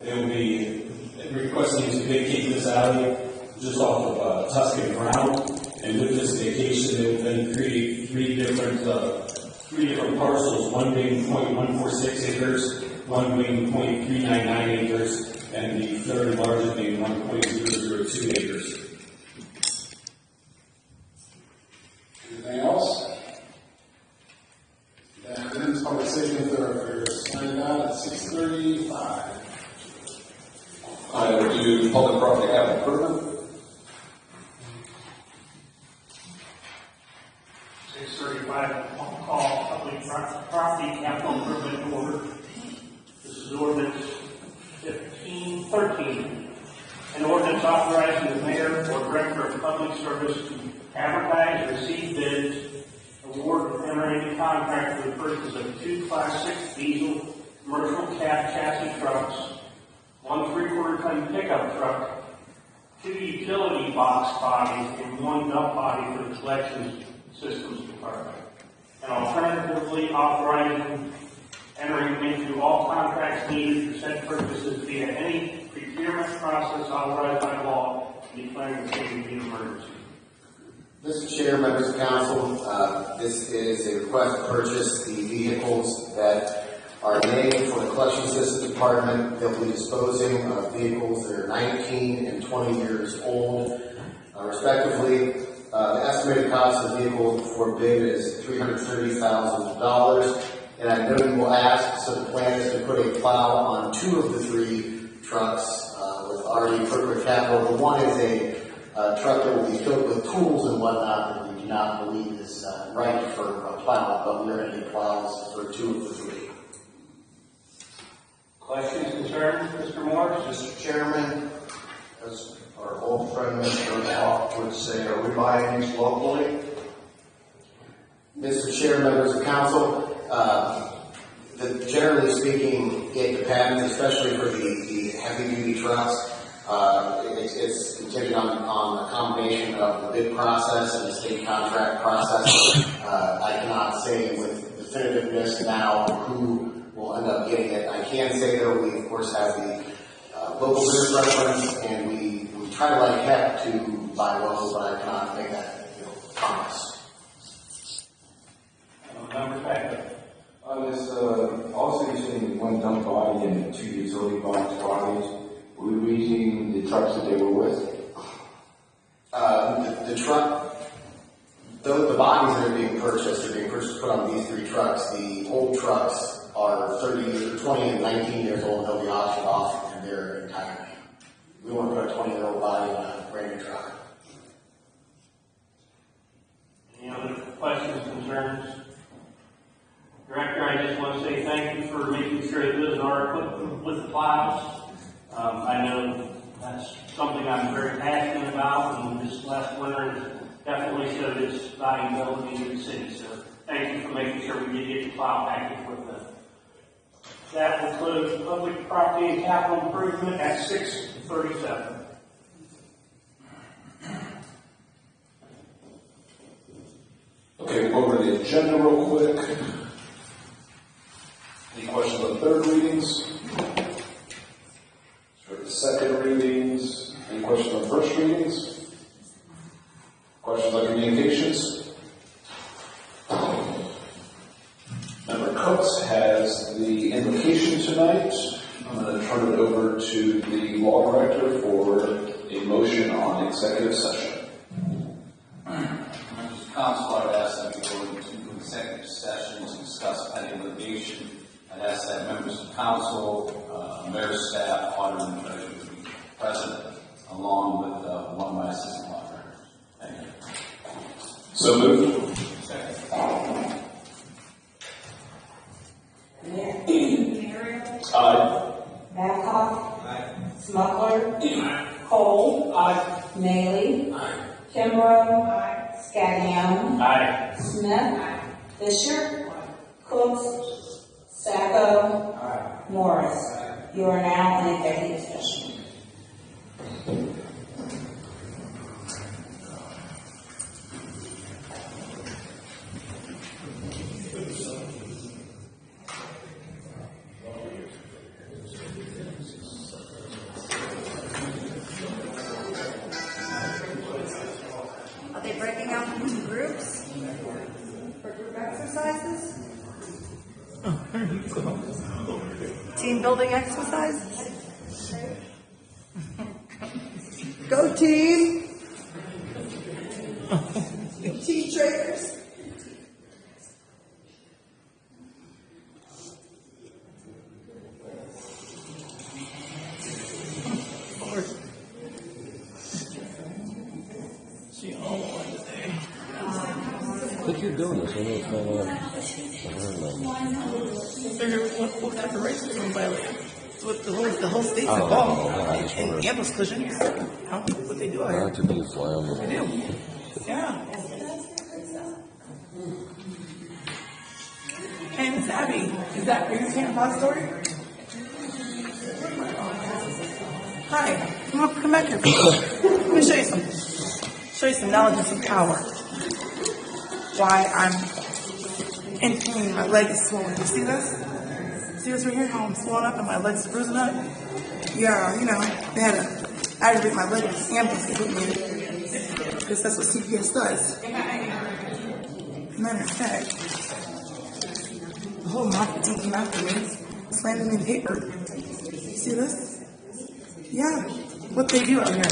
They will be requesting to vacate this alley just off of Tuscan Brown, and with this vacation, they will then create three different parcels, one being 0.146 acres, one being 0.399 acres, and the third and largest being 1.002 acres. Anything else? That ends conversation thoroughfares. Signing out at 6:35. I will do public property capital improvement. 6:35, call public property capital improvement order. This is ordinance 1513. An ordinance authorizing the mayor or director of public service to advertise, receive bids, award, and enter into contract for the purchase of 2 Class 6 diesel commercial cab chassis trucks, 1 3/4-ton pickup truck, 2 utility box bodies, and 1 dump body for the collection systems department. And alternatively, authorizing entering into all contracts needed for said purchases via any procurement process authorized by law, and declaring the same to be an emergency. Mr. Chair, members of council, this is a request to purchase the vehicles that are named for the collection system department. They'll be disposing of vehicles that are 19 and 20 years old, respectively. The estimated cost of the vehicle before bid is $330,000. And I know you will ask, so the plan is to put a plow on 2 of the 3 trucks with already appropriate capital. The one is a truck that will be filled with tools and whatnot that we do not believe is right for a plow, but we're going to need plows for 2 of the 3. Questions, concerns, Mr. Morris? Mr. Chairman, as our old friend Mr. Hawk would say, are we buying these locally? Mr. Chair, members of council, generally speaking, it depends, especially for the heavy-duty trucks. It's contingent on a combination of the bid process and the state contract process. I cannot say with definitiveness now who will end up getting it. I can say, though, we of course have the local bid preference, and we try to like heck to buy local, but I cannot make that promise. Member Becker. On this, also you're saying 1 dump body and 2 utility box bodies. Were we reading the trucks that they were with? The truck, the bodies that are being purchased, put on these 3 trucks. The old trucks are 20 and 19 years old. They'll be auctioned off in their entirety. We want to put a 20-year-old body on a brand new truck. Any other questions, concerns? Director, I just want to say thank you for making sure that those are equipped with the plows. I know that's something I'm very passionate about, and this last winter has definitely showed its valuability in the city. So thank you for making sure we did get the plow package with them. That will close public property and capital improvement at 6:37. Okay, we'll go over the agenda real quick. Any questions on 3rd readings? For the 2nd readings? Any questions on 1st readings? Questions on communications? Member Cooks has the invocation tonight. I'm going to turn it over to the law director for a motion on executive session. Members of council, I would ask that we go into executive session to discuss pending litigation. I'd ask that members of council, mayor, staff, auditor, and treasurer be present, along with one of my assistant law directors. Thank you. So moved. Second. Mayor. Aye. Babcock. Aye. Smuggler. Aye. Cole. Aye. Maley. Aye. Kimbrough. Scagnon. Aye. Smith. Fisher. Cooks. Sacco. Morris. You are now in executive session. building exercise? Go team! Team traders. But you're doing this, I know it's not What type of racism violation? What the whole state's Oh, involved I just in wondered. campus collisions. What they do out not here. to be slammed. They do. Yeah. Hey, Miss Abby, is that your Canton story? Hi, come back here. Let me show you something. Show you some knowledge and some power. Why I'm in pain, my leg is swollen. You see this? See this right here? How I'm swollen up and my leg's bruising up? Yeah, they had to aggravate my leg with ambulance to put me in. Because that's what CPS does. Matter of fact, the whole market team came after me, slammed me in paper. See this? Yeah, what they do out here.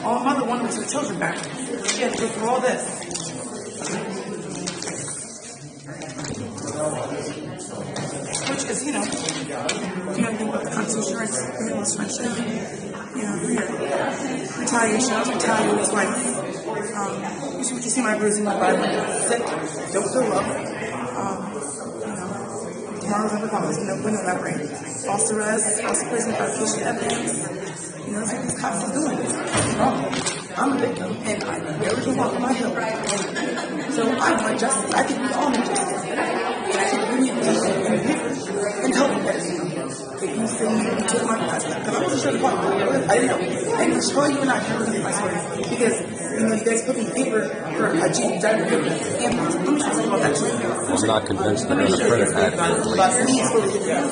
All mother wanted was her children back. She had to go through all this. Which is, think about the Constitution, retaliation. I was retaliated twice. You see my bruising, my body, sick, don't feel well. Tomorrow's never comes, we know that right. False arrest, false imprisonment, fabrication of evidence. That's what these cops are doing. I'm a victim, and I never can walk on my hill. So I want justice. I think we all need justice. And I think we need to be and help them better. If you say you took my passport, because I wasn't sure to walk. I didn't know. And it's probably you and I can look at my story. Because, you guys put me in paper for a Jeep driver and let me tell you about that too. I'm not convinced they're going to print it accurately.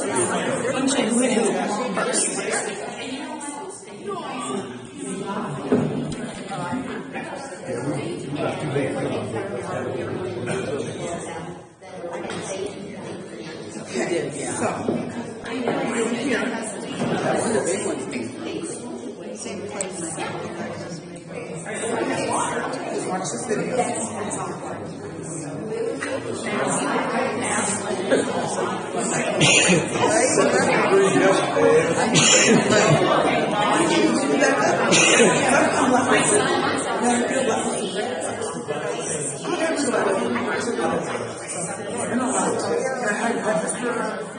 So, here, the big one. Same place. Just watch this video.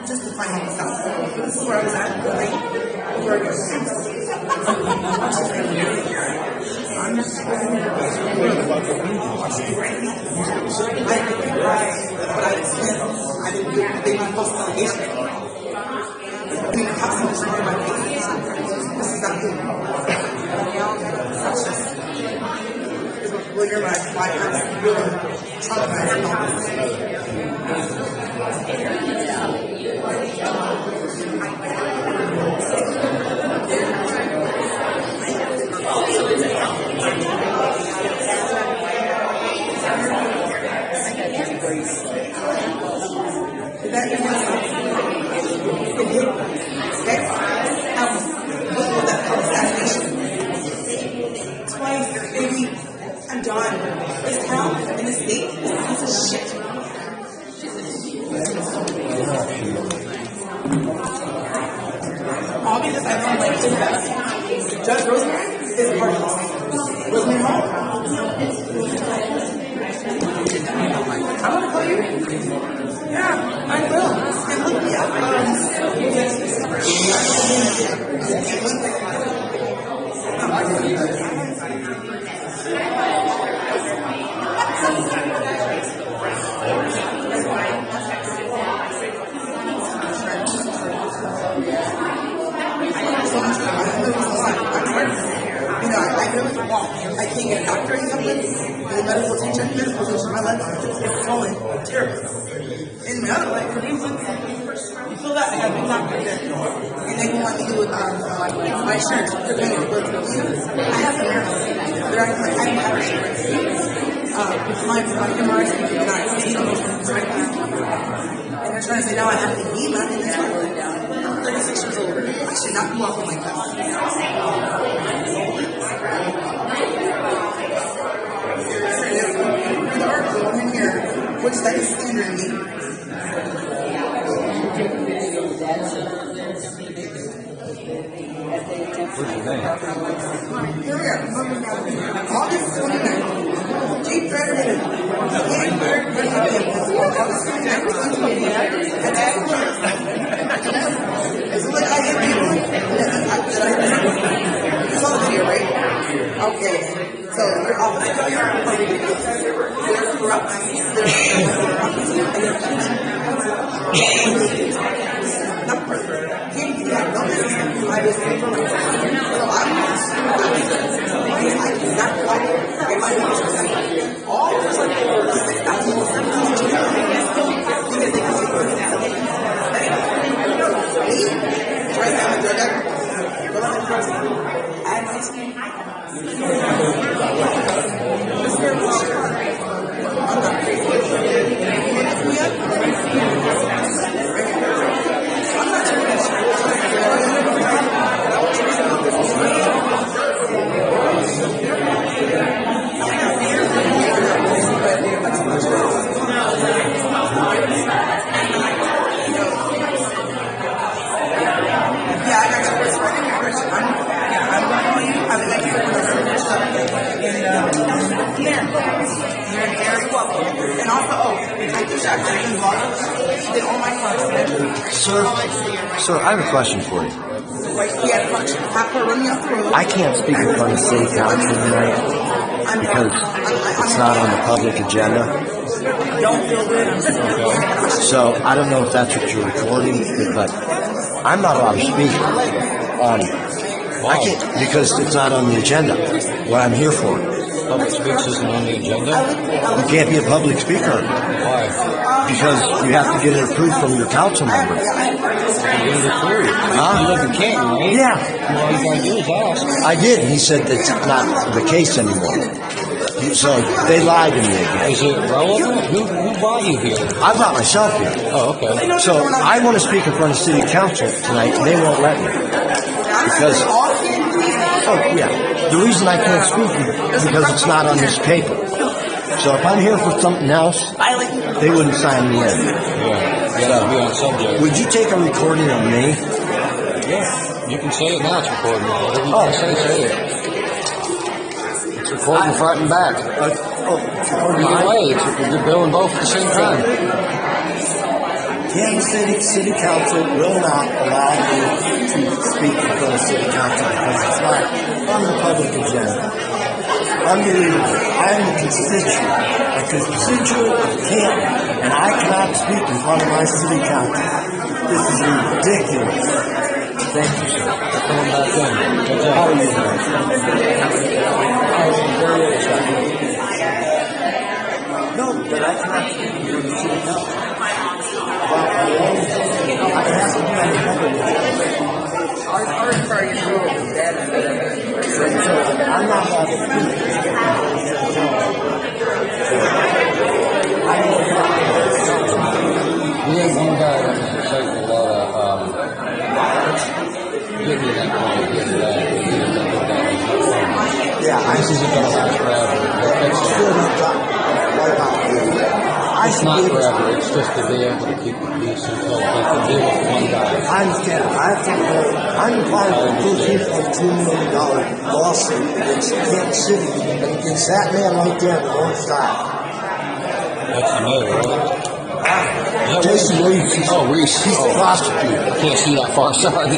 Just to find out what's out. This is where I was at, right? Where I was. I'm just I didn't do they didn't post allegation. The cops have destroyed my case. This is not good. That's just well, you're right. Why I'm really traumatized about this. Twice, baby. I'm done. This town and this state is a piece of shit. All because I don't like to have Judge Rosemary is part of this. Rosemary Hall? I want to call you. Yeah, I will. And look me up. I really walk. I can't get a doctor in something. The medical teacher, my leg is swollen, terrible. In my other leg, you feel that? I got a big knock right there. And they want me to do my shirt. They're paying to go to the news. I have some nerves. They're acting like I don't have insurance. My MRI is going to be nice. And they're trying to say, now I have to be my and it's not going down. 36 years old. I should not be walking like that. The article in here, which that is hindering me. Where's your name? Here we are. August 29th. Chief President. August 29th. Is it like I hit people? Did I hit people? You saw the video, right? Okay. So your office is here. There's corruption. Sir, I have a question for you. I can't speak in front of City Council tonight because it's not on the public agenda. So I don't know if that's what you're recording, but I'm not allowed to speak. I can't because it's not on the agenda. What I'm here for. Public speech isn't on the agenda? You can't be a public speaker. Why? Because you have to get it approved from your council member. You live in Canton, right? Yeah. Well, all you gotta do is ask. I did. He said that's not the case anymore. So they lied to me again. Is it relevant? Who brought you here? I brought myself here. Oh, okay. So I want to speak in front of City Council tonight, and they won't let me. Because, the reason I can't speak is because it's not on this paper. So if I'm here for something else, they wouldn't sign me in. Yeah, you gotta be on subject. Would you take a recording of me? Yeah, you can say it now, it's recording. Whatever you want to say it. It's recording front and back. Either way, you're billing both at the same time. Kansas City Council will not allow you to speak in front of City Council because it's not on the public agenda. Unbelievable. I am a constituent of Canton, and I cannot speak in front of my City Council. This is ridiculous. Thank you, sir. Coming back in. How are you guys? No, but I cannot speak in front of the City Council. I have to be on the public agenda. I'm not allowed to speak. We had one guy that was citing a lot of, give me that point, give me that. Yeah, This isn't gonna last forever. It's not forever, it's just to be able to keep the peace until they can deal with one guy. I understand. I'm applying for a $13.2 million lawsuit against Kansas City, against that man right there on the north side. That's the mayor, right? Jason Reese. Oh, Reese. He's the prosecutor. I can't see that far, sorry.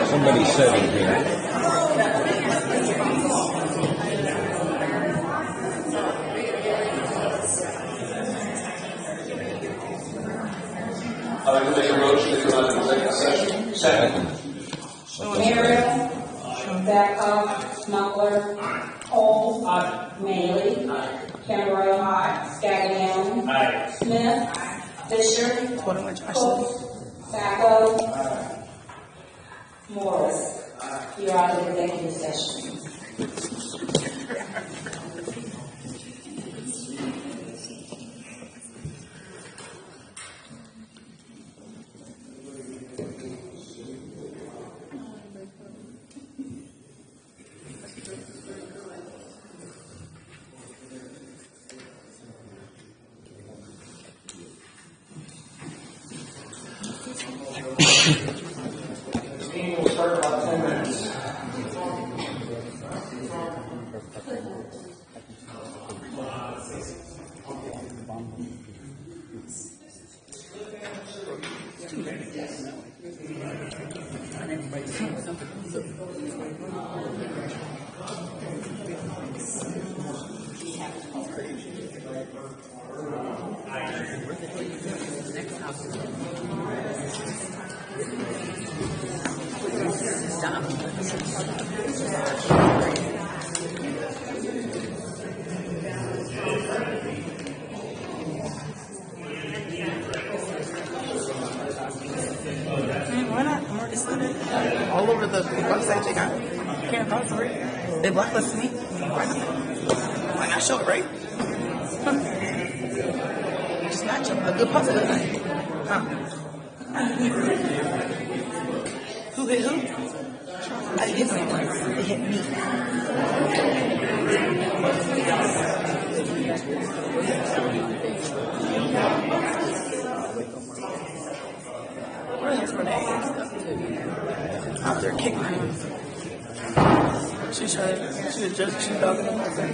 Somebody said in here. I'd like to make a motion to come out of executive session. Second. Merrill, Blackoff, Smuggler, Cole, Maley, Kimbrough, Scagnon, Smith, Fisher, Cook, Sacco, Morris. You're out of executive session. Meeting will start in about 10 minutes. Why not? I'm already sitting all over the website they got. Can't talk for it. They blacklisted me. Why not? Why not show it, right? Just match up a good puzzle, isn't it? Who hit who? I didn't hit anyone. They hit me. Where is Renee? Out there kicking him. She was just dogging him outside.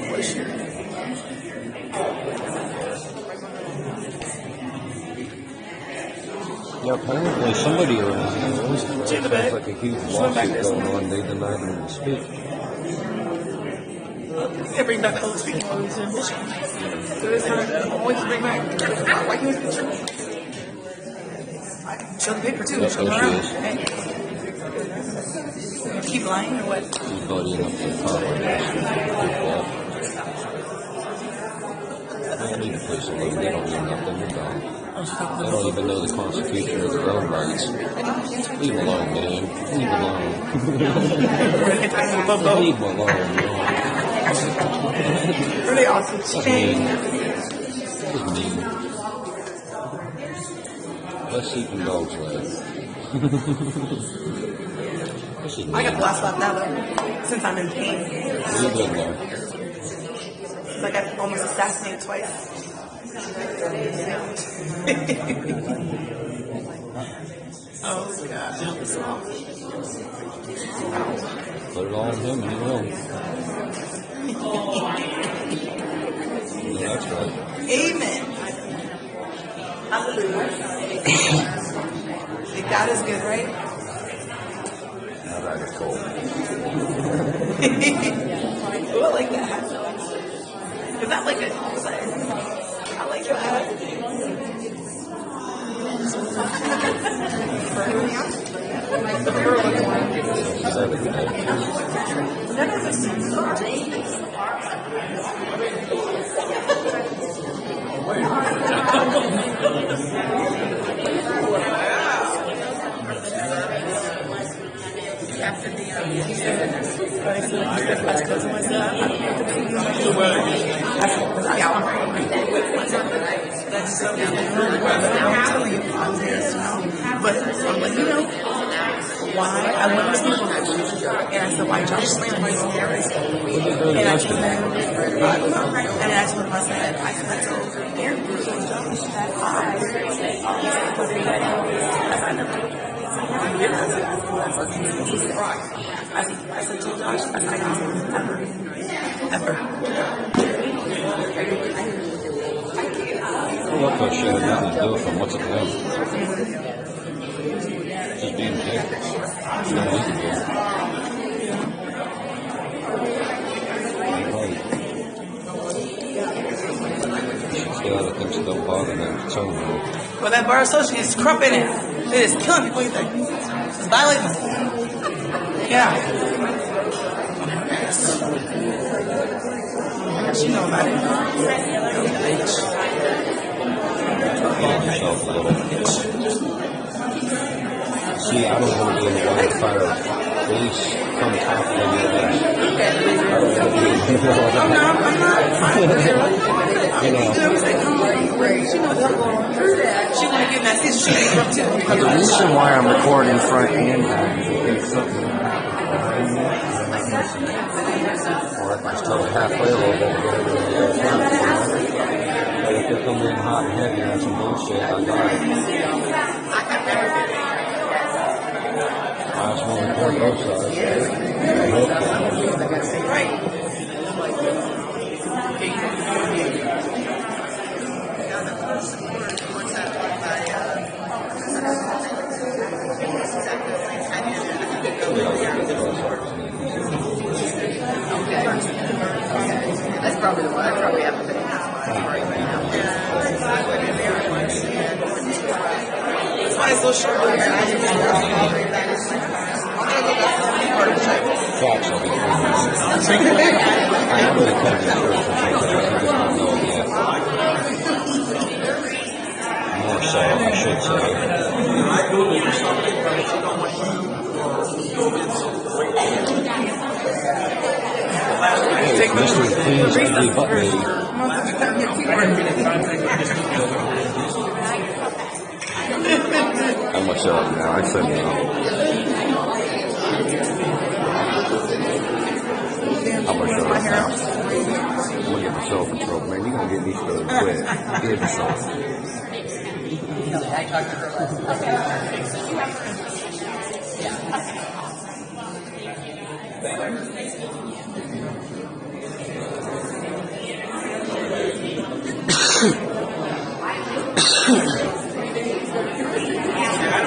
What is she? Yeah, apparently somebody around here was there's like a huge lawsuit going on. They denied him to speak. They bring back the old speaking while he was in Michigan. So this time, always bring back. Why he was picture? I can show the paper too. Yeah, Show them there around. she Hey. Keep lying or what? He's buddying up to the car. I need to play some. They don't know nothing about. They don't even know the Constitution or their own rights. Leave them alone, man. Leave them alone. Leave them alone, man. Really awesome. That's mean. That's mean. Let's see some dogs live. I got the last lap now though, since I'm in pain. You good there? Since I got almost assassinated twice. Oh god, help us all. Put it all on him and he will. Yeah, that's right. Amen. Hallelujah. God is good, right? Now that is cold. Ooh, I like that. Is that like a... I like that. The girl looks one. That is a But I'm like, you know, why I went to school, and I said, why Josh Slam is here? And I told him, and I told him, I said, told Aaron, Josh had eyes. I said to Josh, I ever. Well, that shit had nothing to do with them. What's it them? Just being a dick. She don't need to be. She's got other things that don't bother them. It's over. Well, that bar associate is crumping it. It is killing people. You think it's violating them. Yeah. She know about it. Bitch. Yourself a little. See, I don't want to be in the line of fire. Police come talk to you. I'm not. You know. She's gonna get that sister. She's up to. The reason why I'm recording front and back is something. Or if I start halfway a little bit, but if they come in hot and heavy, that's some bullshit. I got it. I just want to record both sides. Right. That's probably the one I probably have to pay. That's why it's so short. Facts will be I am going to come to church and I just don't know it yet. More so, I should say. Hey, Mr. Clean's ugly butt lady. How much are you now? I'd say no. How much are you now? I'm gonna get myself in trouble, man. You're gonna get me really quick. Get yourself. I talked to her last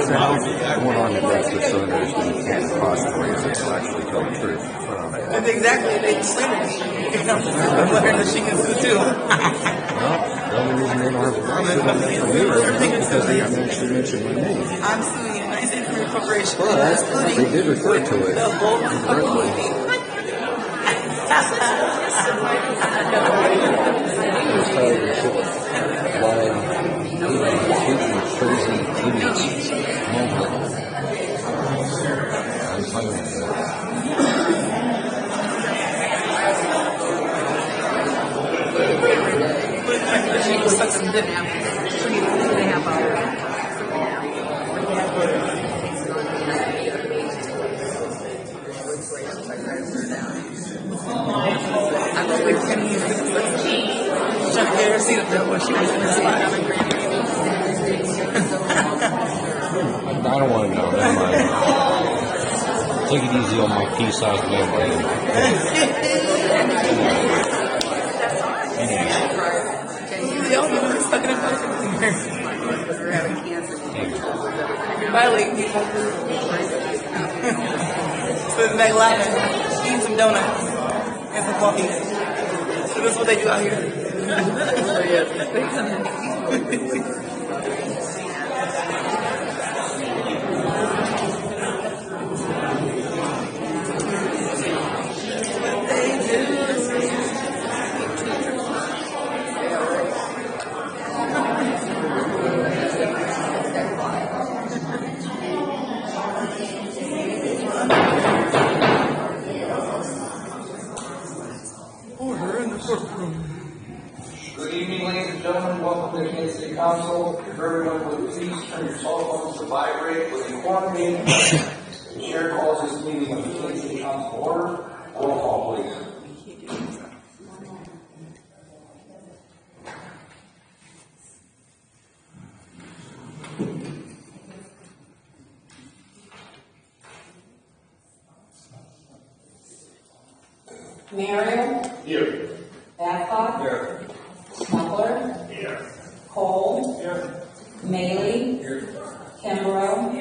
I went on to that just so others can't possibly actually tell the truth. That's exactly, they slandered me. You know, I'm wondering if she can sue too. Well, the only reason they don't have a lawsuit on that for me is because they haven't actually mentioned my name. I'm suing a nice injury corporation. But they did refer to it. The whole company. Just tell you shit lying, crazy idiots mumbling. I'm fine with that. She was such a good trying to get her seat up there when she was in the spot. I don't want to know. Never mind. Take it easy on my pea-sized membrane. The only one that's stuck in a fucking violate people. Sitting back laughing, eating some donuts and some coffee. So this is what they do out here. Good evening, ladies and gentlemen. Welcome to the Canton City Council. If everyone would please turn your cell phones to vibrate with a quorum meeting. meeting of the Kansas City Council order. Roll call, please. Merrill, Here. Babcock, Here. Smuggler, Here. Cole, Here. Maley, Kimbrough,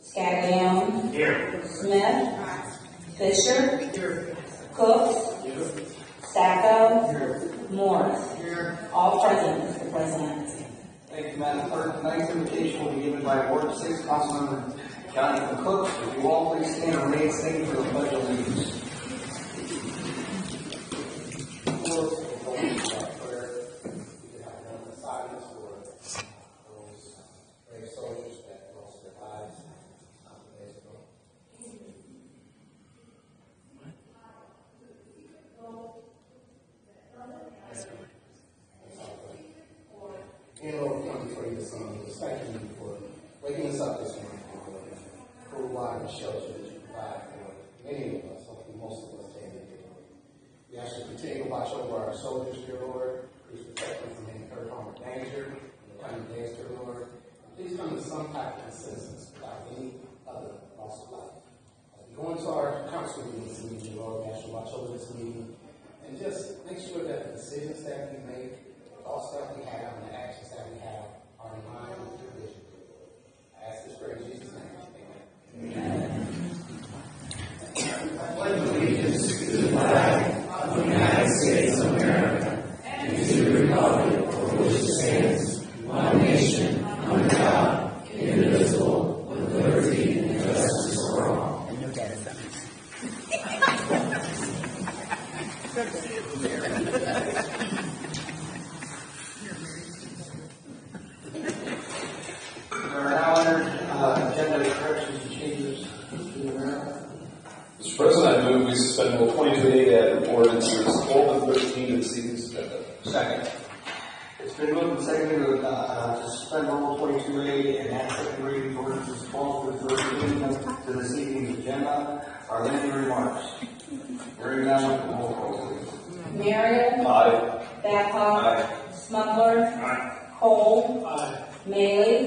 Scaglione, Here. Smith, Fisher, Cooks, Sacco, Morris. All present, Mr. President. Thank you, Madam Clerk. Tonight's invitation will be given by Ward 6 Councilmember Jonathan Cook. If you all please stand and remain standing for the pledge of allegiance. And Lord, we come before you this morning, just thanking you for waking us up this morning, for providing the shelter that you provide for many of us, hopefully most of us daily, dear Lord. We ask you to continue to watch over our soldiers, dear Lord. Please protect them from any hurt, harm, or danger in the coming days, dear Lord. And please come to some type of consensus without any other loss of life. As we go into our council meeting this evening, dear Lord, we ask you to watch over this meeting and just make sure that the decisions that we make, the thoughts that we have, and the actions that we have are in line with your vision, dear Lord. I ask this prayer in Jesus' name. Amen. There are now under agenda corrections and changes to the mayor. Mr. President, I move we suspend Rule 22A and ordinances 12 and 13 of this evening's agenda. Second. It's been moved and seconded to suspend Rule 22A and add second reading ordinances 12 through 13 to this evening's agenda. Are there any remarks? Hearing none, roll call, please. Merrill, Aye. Babcock, Smuggler, Cole, Maley,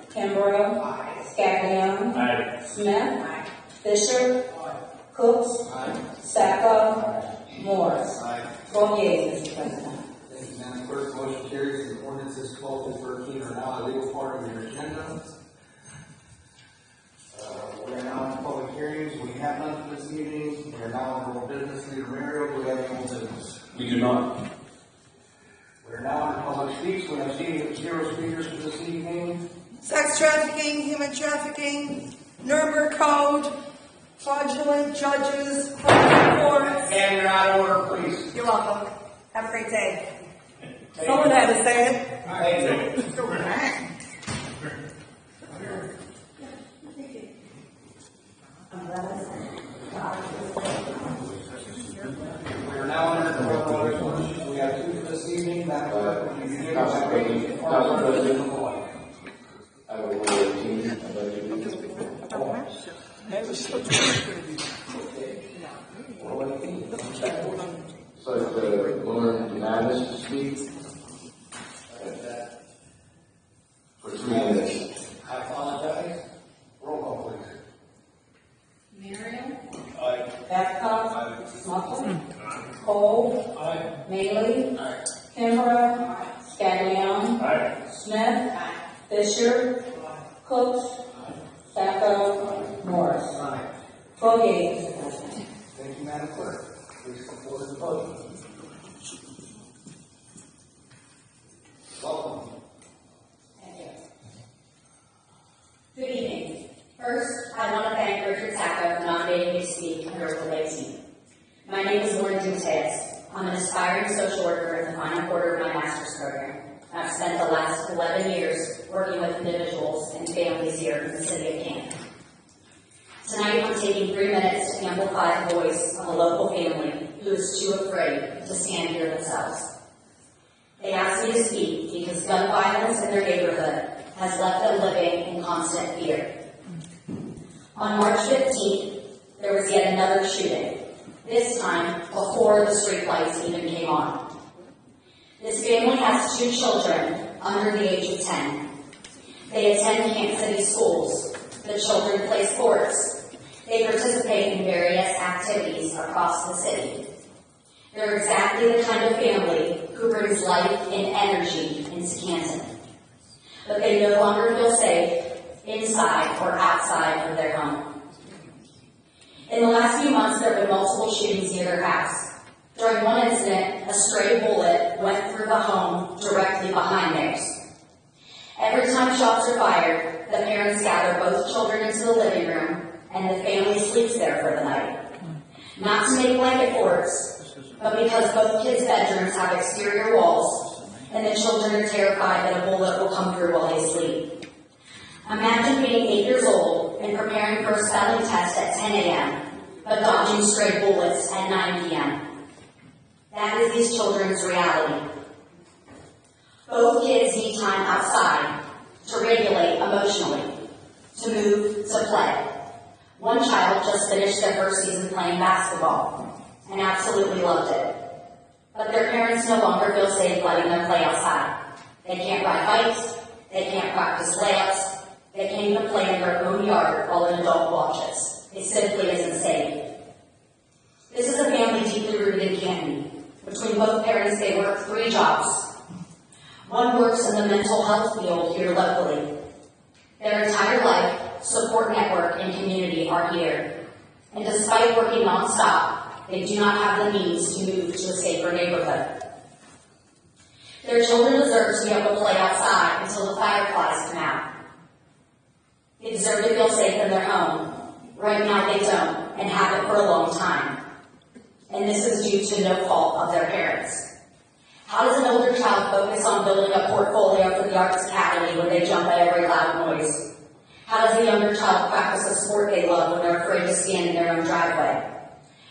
Kimbrough, Scaglione, Smith, Fisher, Cooks, Sacco, Morris. 12 yeas, Mr. President. Thank you, Madam Clerk. Motion carries and ordinances 12 through 13 are now a legal part of your agenda. We are now in public hearings. We have none for this evening. We are now on roll business. Leader Mario, do we have any old business? We do not. We are now on public speaks. We have zero speakers for this evening. Sex trafficking, human trafficking, Nuremberg Code, fraudulent judges, public courts. And you're out of order, please. You're welcome. Have a great day. Someone had to say it. Thank you. We are now under the roll resolution. We have two for this evening. Madam Clerk, would you begin by reading Council President Malloy? I will Rule 18. I'd like to read. So the Lauren Demandas to speak for 3 minutes. I apologize. Roll call, please. Merrill, Babcock, Smuggler, Cole, Maley, Kimbrough, Scaglione, Smith, Fisher, Cooks, Sacco, Morris. 12 yeas, Mr. President. Thank you, Madam Clerk. Please come forward to the podium. Welcome. Thank you. Good evening. First, I want to thank Richard Sacco for nominating me to speak under Rule 18. My name is Lauren Duteas. I'm an aspiring social worker in the final quarter of my master's program. I've spent the last 11 years working with individuals and families here in the city of Canton. Tonight, I'm taking 3 minutes to amplify the voice of a local family who is too afraid to stand here themselves. They asked me to speak because gun violence in their neighborhood has left them living in constant fear. On March 15th, there was yet another shooting, this time before the streetlights even came on. This family has 2 children under the age of 10. They attend Kansas City schools. The children play sports. They participate in various activities across the city. They're exactly the kind of family who brings life and energy into Canton. But they no longer feel safe inside or outside of their home. In the last few months, there have been multiple shootings near their house. During one incident, a stray bullet went through the home directly behind theirs. Every time shots are fired, the parents gather both children into the living room, and the family sleeps there for the night. Not to make blanket forts, but because both kids' bedrooms have exterior walls, and the children are terrified that a bullet will come through while they sleep. Imagine being 8 years old and preparing for a spelling test at 10 a.m., but dodging stray bullets at 9 p.m. That is these children's reality. Both kids need time outside to regulate emotionally, to move, to play. One child just finished their first season playing basketball and absolutely loved it. But their parents no longer feel safe letting them play outside. They can't ride bikes, they can't practice layups, they can't even play in their own yard while an adult watches. It simply isn't safe. This is a family deeply rooted in Canton. Between both parents, they work 3 jobs. One works in the mental health field here locally. Their entire life, support network, and community are here. And despite working nonstop, they do not have the means to move to a safer neighborhood. Their children deserve to be able to play outside until the fireflies come out. They deserve to feel safe in their home. Right now they don't, and haven't for a long time. And this is due to no fault of their parents. How does an older child focus on building a portfolio for the Arts Academy when they jump at every loud noise? How does a younger child practice a sport they love when they're afraid to stand in their own driveway?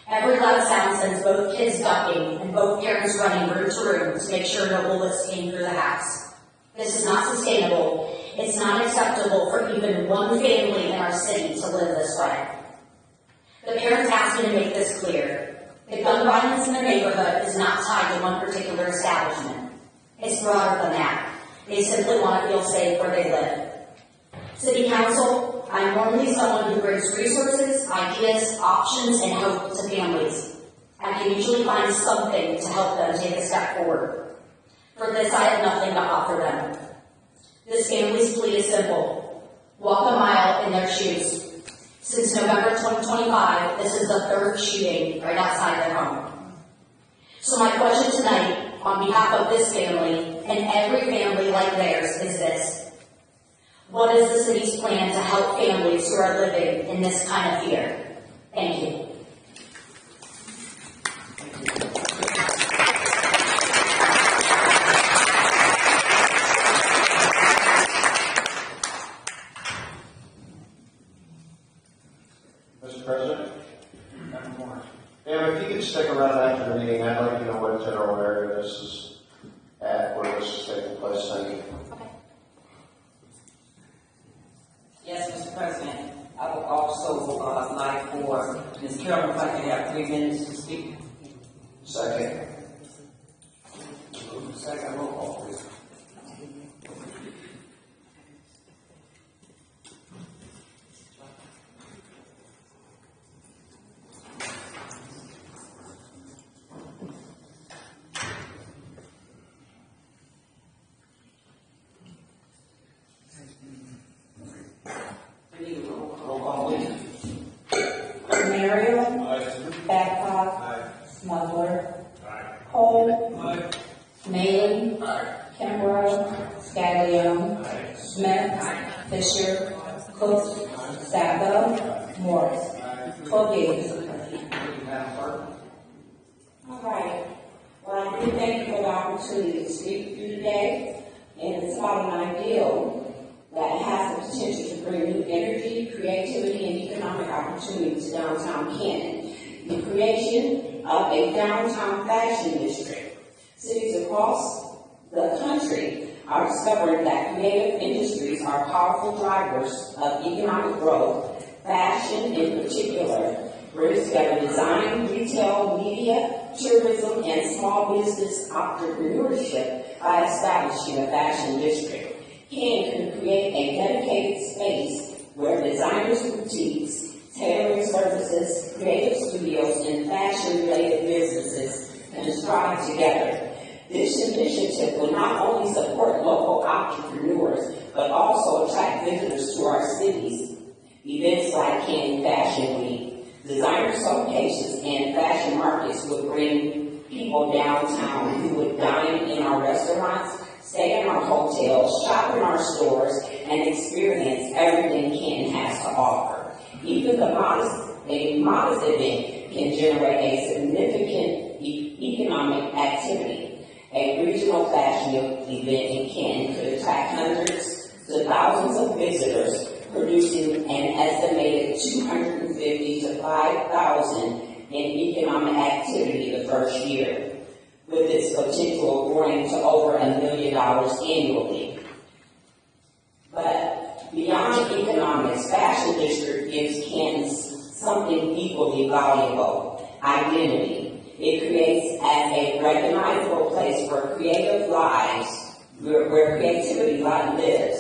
Every loud sound sends both kids ducking and both parents running room to room to make sure no bullets came through the house. This is not sustainable. It's not acceptable for even one family in our city to live this way. The parents asked me to make this clear. The gun violence in the neighborhood is not tied to one particular establishment. It's broader than that. They simply want to feel safe where they live. City Council, I'm normally someone who brings resources, ideas, options, and hope to families. I can usually find something to help them take a step forward. For this, I have nothing to offer them. This family's plea is simple. Walk a mile in their shoes. Since November 2025, this is the 3rd shooting right outside their home. So my question tonight, on behalf of this family and every family like theirs, is this. What is the city's plan to help families who are living in this kind of fear? Thank you. Mr. President? If you could stick around after the meeting, I'd like to know what general area this is at, where this is taking place. Thank you. Yes, Mr. President. I would also like for Ms. Carol, if I can have 3 minutes to speak. Second. Second, roll call, please. Babcock. Smuggler. Cole. Maley. Kimbrough. Scaglione. Smith. Fisher. Cook. Sabo. Morris. 12 yeas. All right. Well, I do thank you for the opportunity to speak to you today, and it's about an ideal that has the potential to bring new energy, creativity, and economic opportunities to downtown Canton. The creation of a downtown fashion district. Cities across the country are discovering that creative industries are powerful drivers of economic growth. Fashion, in particular, brings together design, retail, media, tourism, and small business entrepreneurship by establishing a fashion district. Canton can create a dedicated space where designers' boutiques, tailoring services, creative studios, and fashion-related businesses can strive together. This initiative will not only support local entrepreneurs, but also attract visitors to our cities. Events like Canton Fashion Week, designer showcases, and fashion markets would bring people downtown who would dine in our restaurants, stay in our hotels, shop in our stores, and experience everything Canton has to offer. Even a modest event can generate a significant economic activity. A regional fashion event in Canton could attract hundreds to thousands of visitors, producing an estimated 250 to 5,000 in economic activity the first year, with its potential growing to over $1 million annually. But beyond economics, Fashion District gives Canton something equally valuable: identity. It creates as a recognizable place for creative lives, where creativity lives,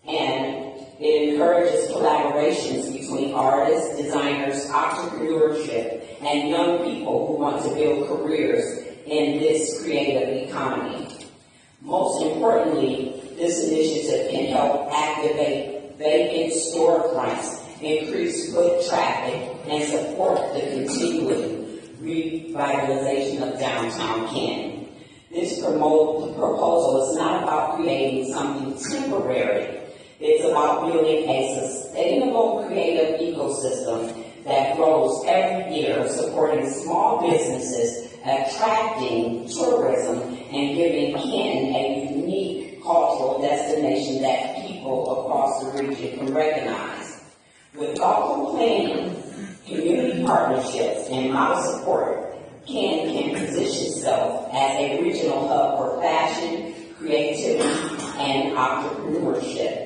and it encourages collaborations between artists, designers, entrepreneurship, and young people who want to build careers in this creative economy. Most importantly, this initiative can help activate vacant storefronts, increase foot traffic, and support the continuing revitalization of downtown Canton. This proposal is not about creating something temporary. It's about building a sustainable creative ecosystem that grows every year, supporting small businesses, attracting tourism, and giving Canton a unique cultural destination that people across the region can recognize. With thoughtful planning, community partnerships, and model support, Canton can position itself as a regional hub for fashion, creativity, and entrepreneurship.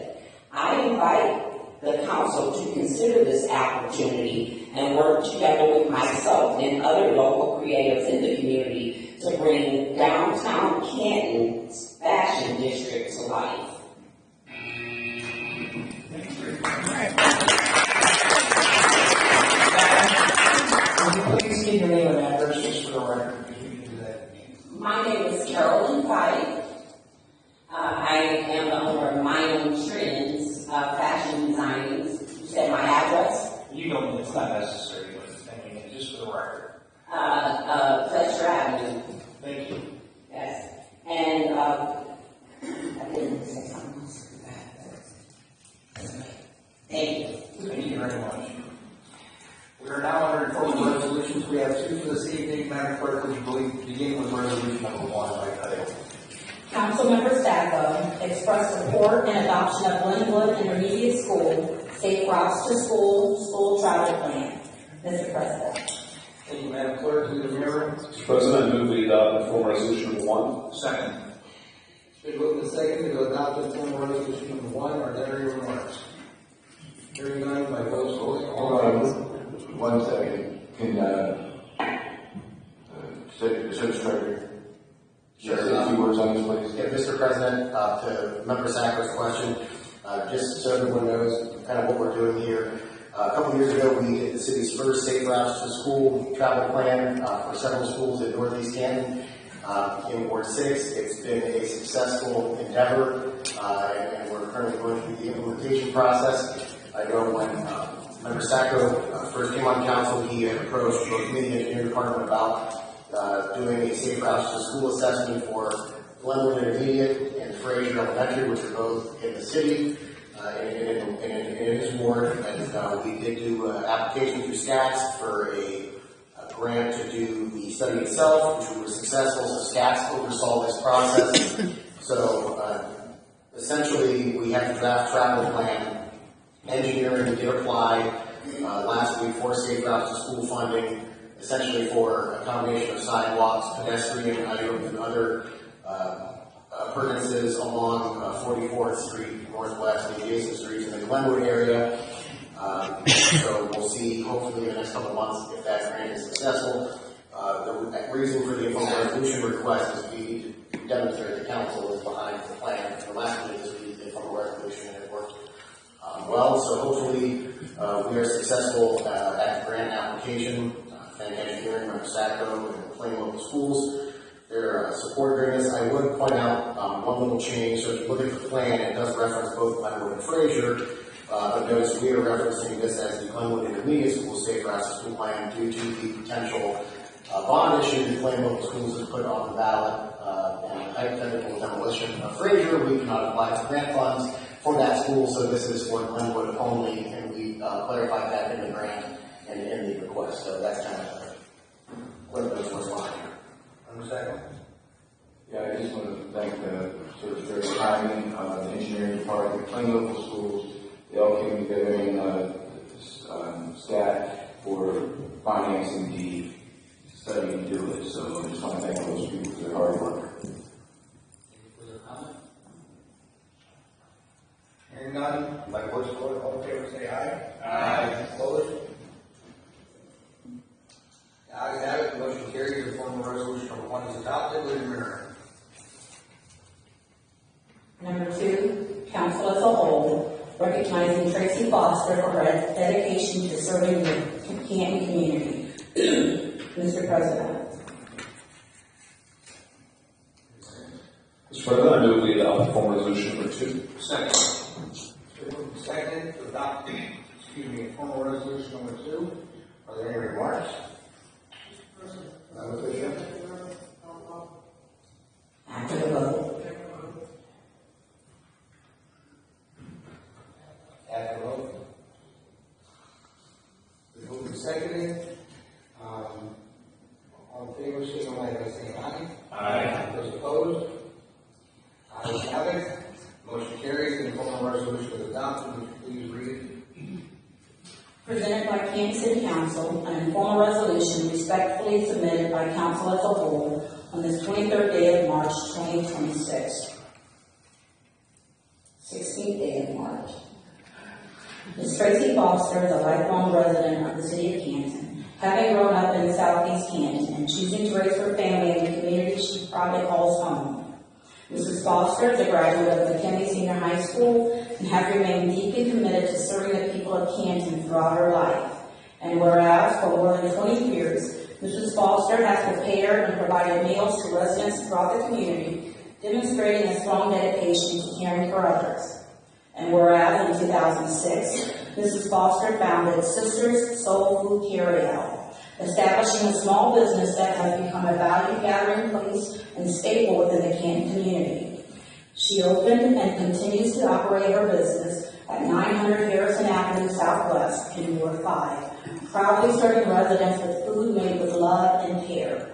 I invite the council to consider this opportunity and work together with myself and other local creatives in the community to bring downtown Canton's fashion district to life. Would you please give your name and address just for the record? My name is Carolyn Pike. I am the owner of My Own Trends, fashion designing. You said my address? You don't, it's not necessary, but I mean, just for the record. Fletcher Avenue. Thank you. Yes. And, I didn't say something else. Thank you. Thank you very much. We are now under important resolutions. We have two for this evening. Madam Clerk, would you begin with resolution number 1 by title? Councilmember Stacko expressed support and adoption of Glenwood Intermediate School Safe Routes to School Travel Plan. Mr. President. Thank you, Madam Clerk. Leader Miller. Mr. President, I move we adopt the form resolution number 1. Second. It's been moved and seconded to adopt the form resolution number 1. Are there any remarks? Hearing none by voice vote. Hold on 1 second. Can, City Treasurer, Sure. say a few words on this, please? Yeah, Mr. President, to Member Sacker's question, just so everyone knows kind of what we're doing here. A couple years ago, we did the city's first Safe Routes to School travel plan for several schools in Northeast Canton. In Ward 6, it's been a successful endeavor, and we're currently going through the implementation process. I know when Member Sacco first came on council, he had approached both me and the engineering department about doing a Safe Routes to School assessment for Glenwood Intermediate and Fraser Elementary, which are both in the city, in his ward. And we did do an application through SCATS for a grant to do the study itself, which we were successful, so SCATS oversaw this process. So essentially, we have the draft travel plan. Engineering did apply last week for Safe Routes to School funding, essentially for a combination of sidewalks, pedestrian items, and other appurtenances along 44th Street Northwest, the adjacent streets in the Glenwood area. So we'll see, hopefully, in the next couple of months if that grant is successful. The reason for the informal resolution request is we need to demonstrate the council is behind the plan. The last meeting this week, the informal resolution, and it worked well. So hopefully we are successful at the grant application. Thank Engineering, Member Sacco, and Plain Local Schools. Their support agreements. I would point out one little change. So if you look at the plan, it does reference both Glenwood and Fraser. But notice we are referencing this as the Glenwood Intermediate School Safe Routes School Plan due to the potential bond issue that Plain Local Schools has put on the ballot and hypothetical demolition of Fraser. We cannot apply for grant funds for that school, so this is for Glenwood only, and we clarified that in the grant and in the request. So that's kind of what was behind here. Second. Yeah, I just want to thank the Secretary of Timing, the engineering department, Plain Local Schools. They all came together and staff for financing the study and do it. So I just want to thank those people for their hard work. Any further comment? Hearing none, by voice vote, all in favor say aye. Aye. Opposed? The ayes have it, the motion carries. The formal resolution number 1 is adopted. Lady Mayor. Number 2, council as a whole, recognizing Tracy Foster for her dedication to serving the Canton community. Mr. President. Mr. President, I move we adopt the formal resolution number 2. Second. Second to adopt, formal resolution number 2. Are there any remarks? Madam Bishop? After the vote. After the vote. The vote is seconded. All in favor, signify by saying aye. Aye. Those opposed? Ayes have it. Motion carries and the formal resolution is adopted. Would you please read it? Presented by Canton City Council, an informal resolution respectfully submitted by council as a whole on this 23rd day of March 2026. 16th day of March. Ms. Tracy Foster is a lifelong resident of the city of Canton, having grown up in southeast Canton and choosing to raise her family in the community she proudly calls home. Mrs. Foster is a graduate of McKinley Senior High School and has remained deeply committed to serving the people of Canton throughout her life. And whereas for more than 20 years, Mrs. Foster has prepared and provided meals to residents throughout the community, demonstrating a strong dedication to caring for others. And whereas in 2006, Mrs. Foster founded Sisters Soul Food Carryout, establishing a small business that has become a value-gathering place and staple within the Canton community. She opened and continues to operate her business at 900 Harrison Avenue Southwest in Ward 5, proudly serving residents with food made with love and care.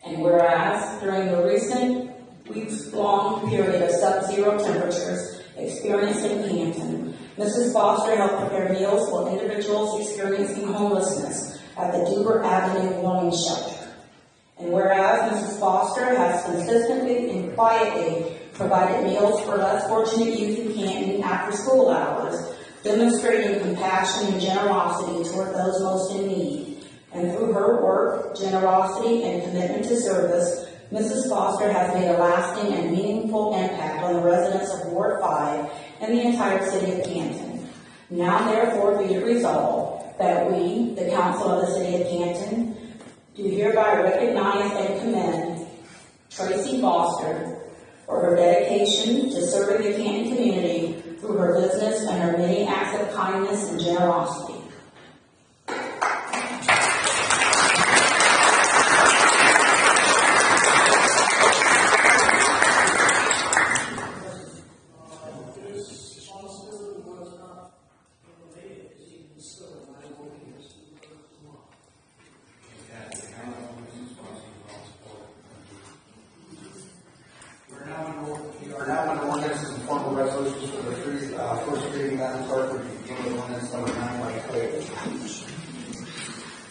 And whereas during the recent weeks-long period of sub-zero temperatures experienced in Canton, Mrs. Foster helped prepare meals for individuals experiencing homelessness at the Duber Avenue Warming Shelter. And whereas Mrs. Foster has consistently and quietly provided meals for less fortunate youth in Canton after school hours, demonstrating compassion and generosity toward those most in need. And through her work, generosity, and commitment to service, Mrs. Foster has made a lasting and meaningful impact on the residents of Ward 5 and the entire city of Canton. Now therefore be it resolved that we, the Council of the City of Canton, do hereby recognize and commend Tracy Foster for her dedication to serving the Canton community through her business and her many acts of kindness and generosity.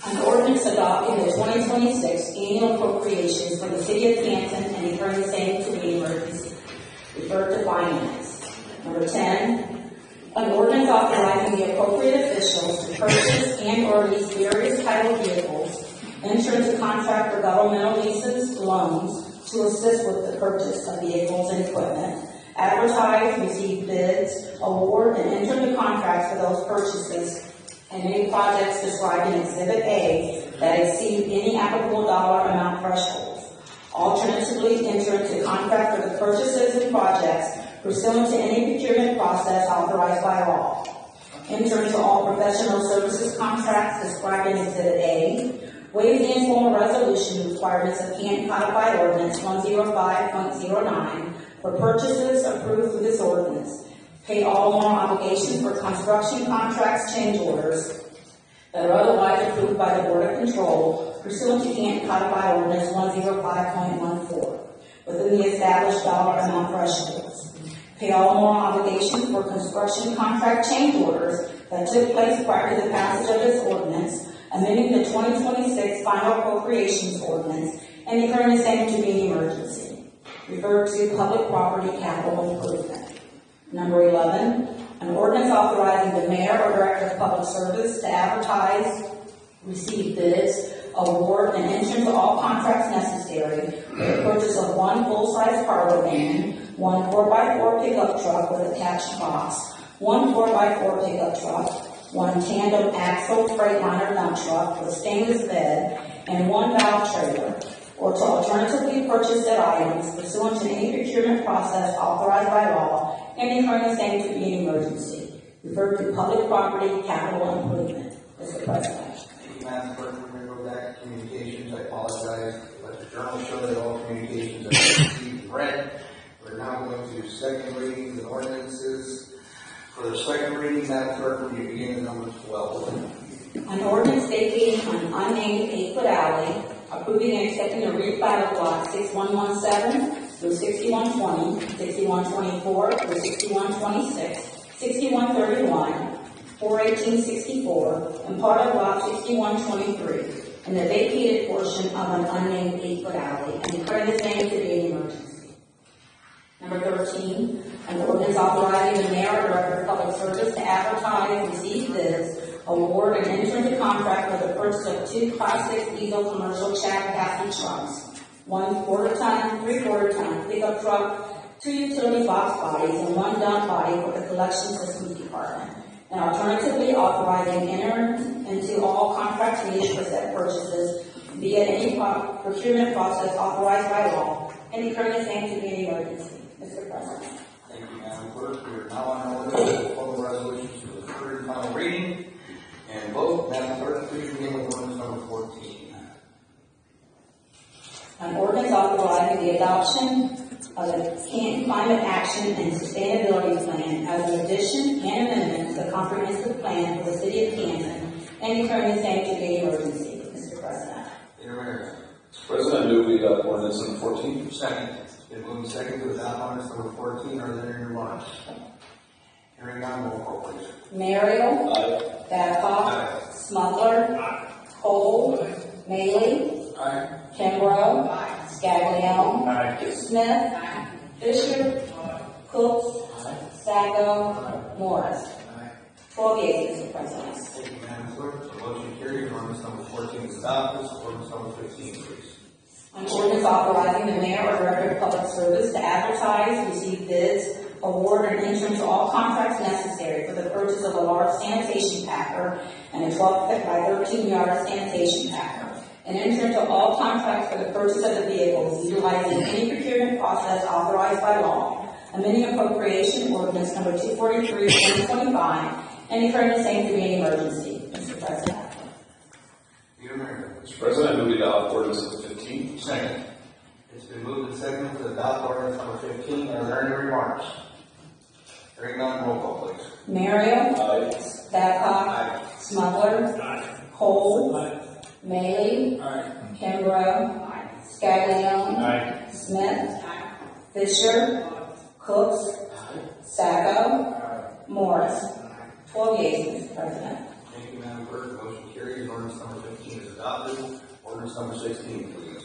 An ordinance adopting the 2026 annual appropriations for the city of Canton and declaring the same to be an emergency. Refer to finance. Number 10, an ordinance authorizing the appropriate officials to purchase and or lease various titled vehicles, enter into contract for governmental leases, loans, to assist with the purchase of vehicles and equipment, advertise, receive bids, award, and enter into contracts for those purchases and any projects described in Exhibit A that exceed any applicable dollar amount thresholds. Alternatively, enter into contract for the purchases and projects pursuant to any procurement process authorized by law. Enter into all professional services contracts described in Exhibit A. Waive the informal resolution requirements of Canton Codified Ordinance 105.09 for purchases approved through this ordinance. Pay all moral obligations for construction contracts change orders that are otherwise approved by the Board of Control pursuant to Canton Codified Ordinance 105.14 within the established dollar amount thresholds. Pay all moral obligations for construction contract change orders that took place prior to the passage of this ordinance, amending the 2026 final appropriations ordinance and declaring the same to be an emergency. Refer to public property capital improvement. Number 11, an ordinance authorizing the mayor or director of public service to advertise, receive bids, award, and enter into all contracts necessary for the purchase of one full-size cargo van, one 4x4 pickup truck with attached box, one 4x4 pickup truck, one tandem axle Freightliner dump truck with stainless bed, and one valve trailer, or to alternatively purchase said items pursuant to any procurement process authorized by law and declaring the same to be an emergency. Refer to public property capital improvement. Mr. President. Thank you, Madam Clerk. We're going to go back to communications. I apologize, but the journal showed that all communications are received and read. We're now going to second readings and ordinances. For the second reading, Madam Clerk, will you begin at number 12? An ordinance vacating an unnamed 8-foot alley, approving and accepting the replat of block 6117 through 6120, 6124 through 6126, 6131, 41864, and part of block 6123, and the vacated portion of an unnamed 8-foot alley, and declaring the same to be an emergency. Number 13, an ordinance authorizing the mayor or director of public service to advertise, receive bids, award, and enter into contract for the purchase of 2 Class 6 diesel commercial cab chassis trucks, 1 quarter-ton, 3/4-ton pickup truck, 2 utility box bodies, and 1 dump body for the collection systems department, and alternatively authorizing enter into all contracts needed for said purchases via any procurement process authorized by law, and declaring the same to be an emergency. Mr. President. Thank you, Madam Clerk. We are now on order with all the resolutions for the third and final reading. And vote, Madam Clerk, please begin with ordinance number 14. An ordinance authorizing the adoption of the Canton Climate Action and Sustainability Plan as an addition and amendment to the comprehensive plan for the city of Canton and declaring the same to be an emergency. Mr. President. Mr. President, I move we adopt ordinance number 14. Second. Been moved and second to adopt ordinance number 14. Are there any remarks? Hearing none, roll call, please. Merrill. Aye. Babcock. Aye. Smuggler. Cole. Maley. Kimbrough. Scaglione. Smith. Fisher. Cooks. Sacco. Morris. 12 yeas, Mr. President. Thank you, Madam Clerk. The motion carries. Ordinance number 14 is adopted. Ordinance number 15, please. An ordinance authorizing the mayor or director of public service to advertise, receive bids, award, and enter into all contracts necessary for the purchase of a large sanitation packer and a 12 by 13-yard sanitation packer, and enter into all contracts for the purchase of the vehicles utilizing any procurement process authorized by law, amending appropriation ordinance number 243, 2025, and declaring the same to be an emergency. Mr. President. Mr. President, I move we adopt ordinance number 15. Second. It's been moved and seconded to adopt ordinance number 15. Are there any remarks? Hearing none, roll call, please. Merrill. Aye. Babcock. Aye. Smuggler. Cole. Maley. Kimbrough. Scaglione. Smith. Fisher. Cooks. Sacco. Morris. 12 yeas, Mr. President. Thank you, Madam Clerk. The motion carries. Ordinance number 15 is adopted. Ordinance number 16, please.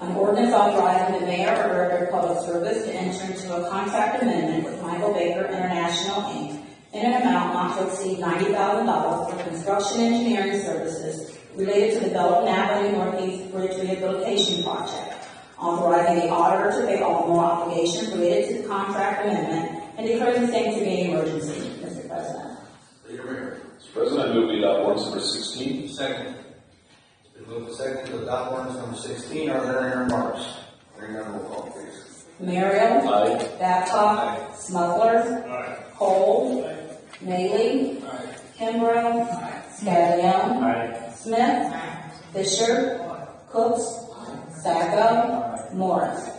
An ordinance authorizing the mayor or director of public service to enter into a contract amendment with Michael Baker International, Inc. in an amount not to exceed $90,000 for construction engineering services related to the Belton Avenue Northeast Bridge Rehabilitation Project, authorizing the auditor to pay all more obligations related to the contract amendment and declaring the same to be an emergency. Mr. President. Mr. President, I move we adopt ordinance number 16. Second. It's been moved and seconded to adopt ordinance number 16. Are there any remarks? Hearing none, roll call, please. Merrill. Aye. Babcock. Smuggler. Cole. Maley. Kimbrough. Scaglione. Smith. Fisher. Cooks. Sacco. Morris.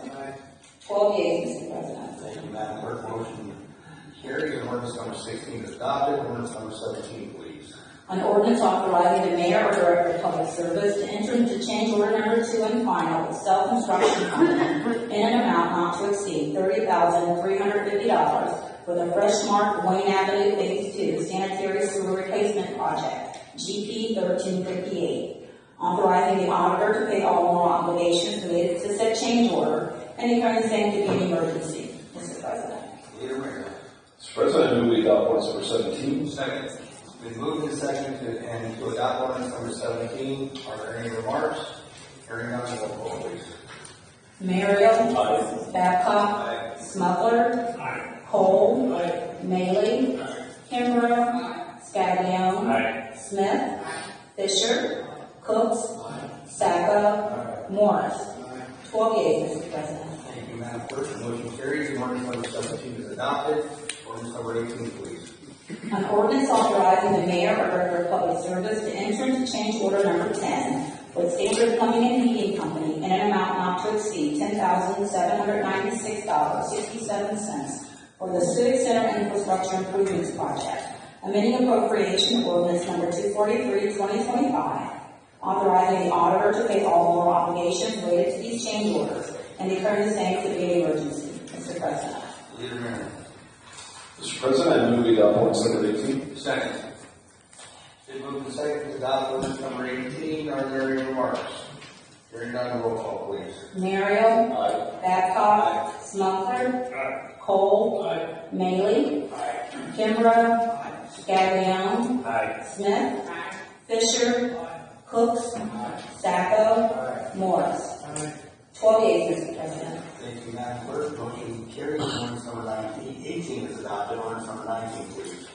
12 yeas, Mr. President. Thank you, Madam Clerk. Motion carries and ordinance number 16 is adopted. Ordinance number 17, please. An ordinance authorizing the mayor or director of public service to enter into change order number 2 and final with self-construction company in an amount not to exceed $30,350 for the Freshmark Wayne Avenue Phase 2 Sanitary Sewer Replacement Project, GP 1358. Authorizing the auditor to pay all more obligations related to said change order and declaring the same to be an emergency. Mr. President. Leader Mayor. Mr. President, I move we adopt ordinance number 17. Second. It's been moved and seconded to adopt ordinance number 17. Are there any remarks? Hearing none, roll call, please. Merrill. Aye. Babcock. Aye. Smuggler. Cole. Maley. Kimbrough. Scaglione. Smith. Fisher. Cooks. Sacco. Morris. 12 yeas, Mr. President. Thank you, Madam Clerk. The motion carries and ordinance number 17 is adopted. Ordinance number 18, please. An ordinance authorizing the mayor or director of public service to enter into change order number 10 with Standard Plumbing and Heating Company in an amount not to exceed $10,796.67 for the Civic Center Infrastructure Improvements Project, amending appropriation ordinance number 243-2025, authorizing the auditor to pay all more obligations related to these change orders and declaring the same to be an emergency. Mr. President. Leader Mayor. Mr. President, I move we adopt ordinance number 18. Second. It's moved and seconded to adopt ordinance number 18. Are there any remarks? Hearing none, roll call, please. Merrill. Aye. Babcock. Smuggler. Cole. Maley. Kimbrough. Scaglione. Smith. Fisher. Cooks. Sacco. Morris. 12 yeas, Mr. President. Thank you, Madam Clerk. Motion carries. Ordinance number 18 is adopted. Ordinance number 19, please.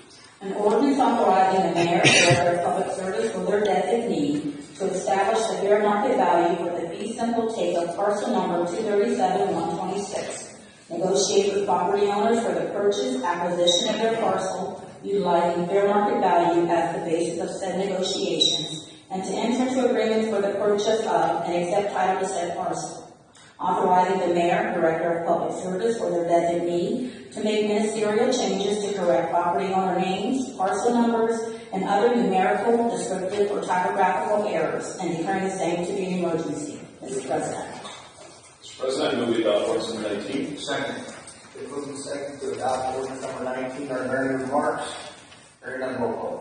An ordinance authorizing the mayor or director of public service or their designee to establish the fair market value for the fee simple take of parcel number 237-126. Negotiate with property owners for the purchase, acquisition of their parcel, utilizing fair market value as the basis of said negotiations, and to enter into agreements for the purchase of and accept title to said parcel. Authorizing the mayor, director of public service, or their designee to make ministerial changes to correct property owner names, parcel numbers, and other numerical, descriptive, or typographical errors, and declaring the same to be an emergency. Mr. President. Mr. President, I move we adopt ordinance number 19. Second. It's moved and seconded to adopt ordinance number 19. Are there any remarks? Hearing none, roll call,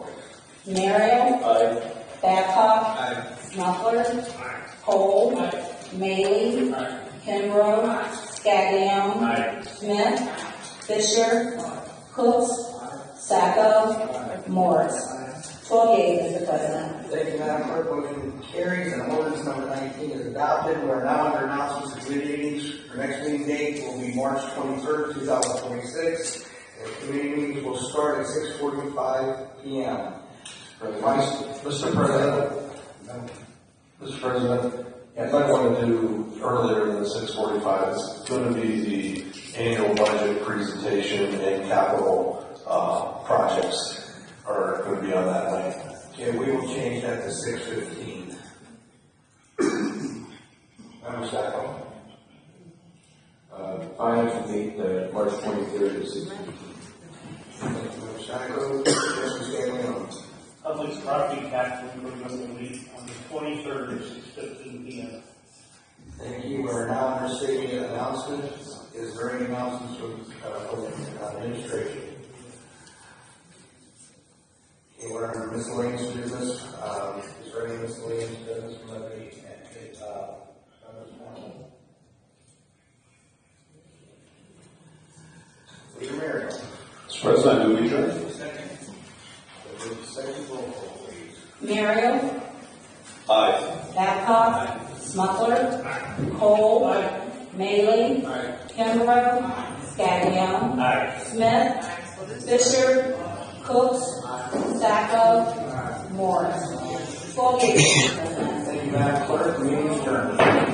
please. Merrill. Aye. Babcock. Aye. Smuggler. Cole. Maley. Kimbrough. Scaglione. Smith. Fisher. Cooks. Sacco. Morris. 12 yeas, Mr. President. Thank you, Madam Clerk. Motion carries and ordinance number 19 is adopted. We are now under announcements of committee meetings. Our next meeting date will be March 23rd, 2026. The committee meetings will start at 6:45 p.m. Mr. President, you might want to do earlier than 6:45. It's going to be the annual budget presentation and capital projects are going to be on that night. Okay, we will change that to 6:15. Member Sacco. Finance will meet March 23rd at 6:15. Member Sacco. Mr. Scaglione. Public property tax improvement will be on the 23rd at 6:15 p.m. Thank you. We are now under city announcements. Is there any announcements from administration? Okay, we're under miscellaneous business. Is there any miscellaneous business from the members? Mr. President, I move we adjourn. Merrill, Aye. Babcock, Smucker, Cole, Maley, Kimbrough, Scagnon, Smith, Fisher, Cooks, Sacco, Morris. 12 yeas, Mr. President. Thank you, Madam Clerk. Meeting adjourned.